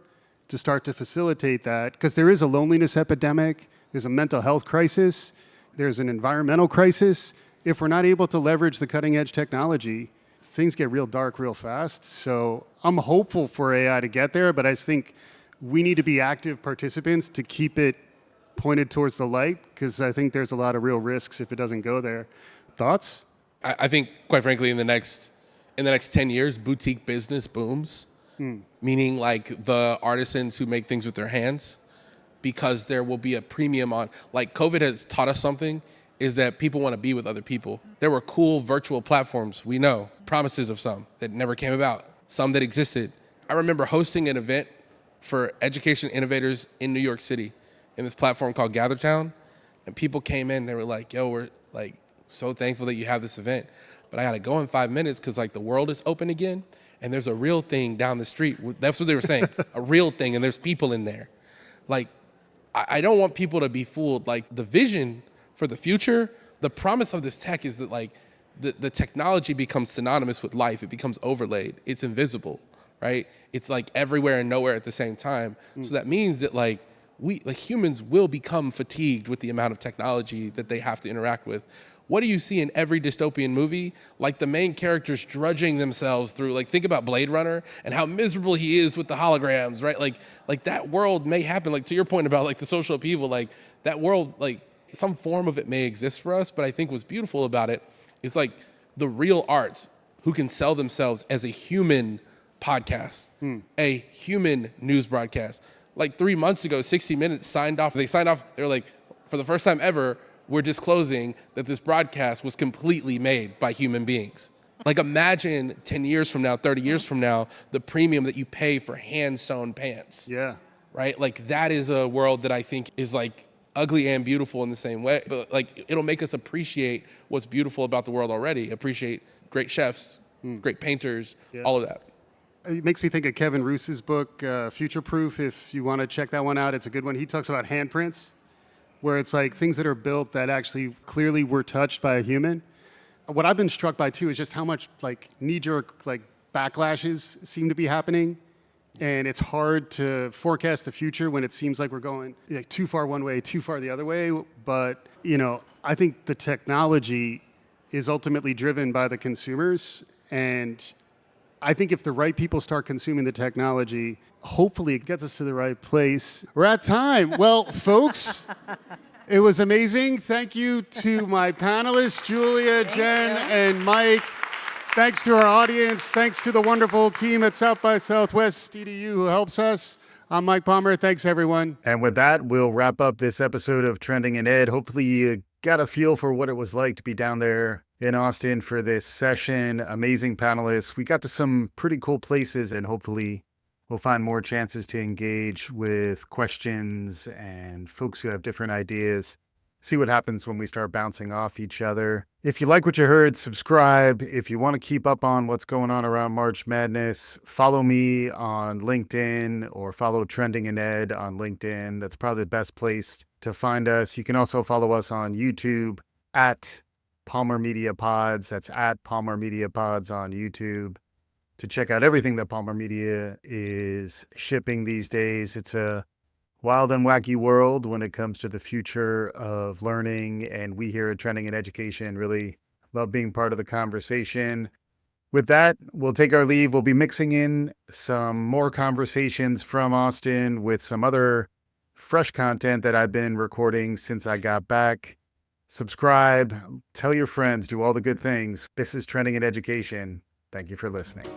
to start to facilitate that, because there is a loneliness epidemic. There's a mental health crisis. There's an environmental crisis. If we're not able to leverage the cutting edge technology, things get real dark real fast. So I'm hopeful for AI to get there, but I just think we need to be active participants to keep it pointed towards the light, because I think there's a lot of real risks if it doesn't go there. Thoughts? I think, quite frankly, in the next 10 years, boutique business booms, meaning like the artisans who make things with their hands, because there will be a premium on, like COVID has taught us something, is that people want to be with other people. There were cool virtual platforms, we know, promises of some that never came about, some that existed. I remember hosting an event for education innovators in New York City in this platform called GatherTown, and people came in, they were like, yo, we're like so thankful that you have this event, but I gotta go in 5 minutes because like the world is open again, and there's a real thing down the street. That's what they were saying, a real thing, and there's people in there. Like, I don't want people to be fooled. Like the vision for the future, the promise of this tech is that like the technology becomes synonymous with life. It becomes overlaid. It's invisible, right? It's like everywhere and nowhere at the same time. So that means that like humans will become fatigued with the amount of technology that they have to interact with. What do you see in every dystopian movie? Like the main characters drudging themselves through, like think about Blade Runner and how miserable he is with the holograms, right? Like that world may happen, like to your point about like the social upheaval, like that world, like some form of it may exist for us, but I think what's beautiful about it is like the real arts who can sell themselves as a human podcast, a human news broadcast. Like 3 months ago, 60 Minutes signed off, they're like, for the first time ever, we're disclosing that this broadcast was completely made by human beings. Like imagine 10 years from now, 30 years from now, the premium that you pay for hand-sewn pants. Yeah. Right? Like that is a world that I think is like ugly and beautiful in the same way. But like it'll make us appreciate what's beautiful about the world already, appreciate great chefs, great painters, all of that. It makes me think of Kevin Roos's book, Future Proof. If you want to check that one out, it's a good one. He talks about handprints, where it's like things that are built that actually clearly were touched by a human. What I've been struck by too is just how much like knee-jerk like backlashes seem to be happening. And it's hard to forecast the future when it seems like we're going like too far one way, too far the other way. But, you know, I think the technology is ultimately driven by the consumers. And I think if the right people start consuming the technology, hopefully it gets us to the right place. We're at time. Well, folks, it was amazing. Thank you to my panelists, Julia, Jenn, and Mike. Thanks to our audience. Thanks to the wonderful team at South by Southwest EDU who helps us. I'm Mike Palmer. Thanks, everyone. And with that, we'll wrap up this episode of Trending in Ed. Hopefully you got a feel for what it was like to be down there in Austin for this session. Amazing panelists. We got to some pretty cool places, and hopefully We'll find more chances to engage with questions and folks who have different ideas. See what happens when we start bouncing off each other. If you like what you heard, subscribe. If you want to keep up on what's going on around March Madness, follow me on LinkedIn or follow Trending in Ed on LinkedIn. That's probably the best place to find us. You can also follow us on YouTube at Palmer Media Pods. That's at Palmer Media Pods on YouTube to check out everything that Palmer Media is shipping these days. It's a wild and wacky world when it comes to the future of learning, and we here at Trending in Education really love being part of the conversation. With that, we'll take our leave. We'll be mixing in some more conversations from Austin with some other fresh content that I've been recording since I got back. Subscribe, tell your friends, do all the good things. This is Trending in Education. Thank you for listening.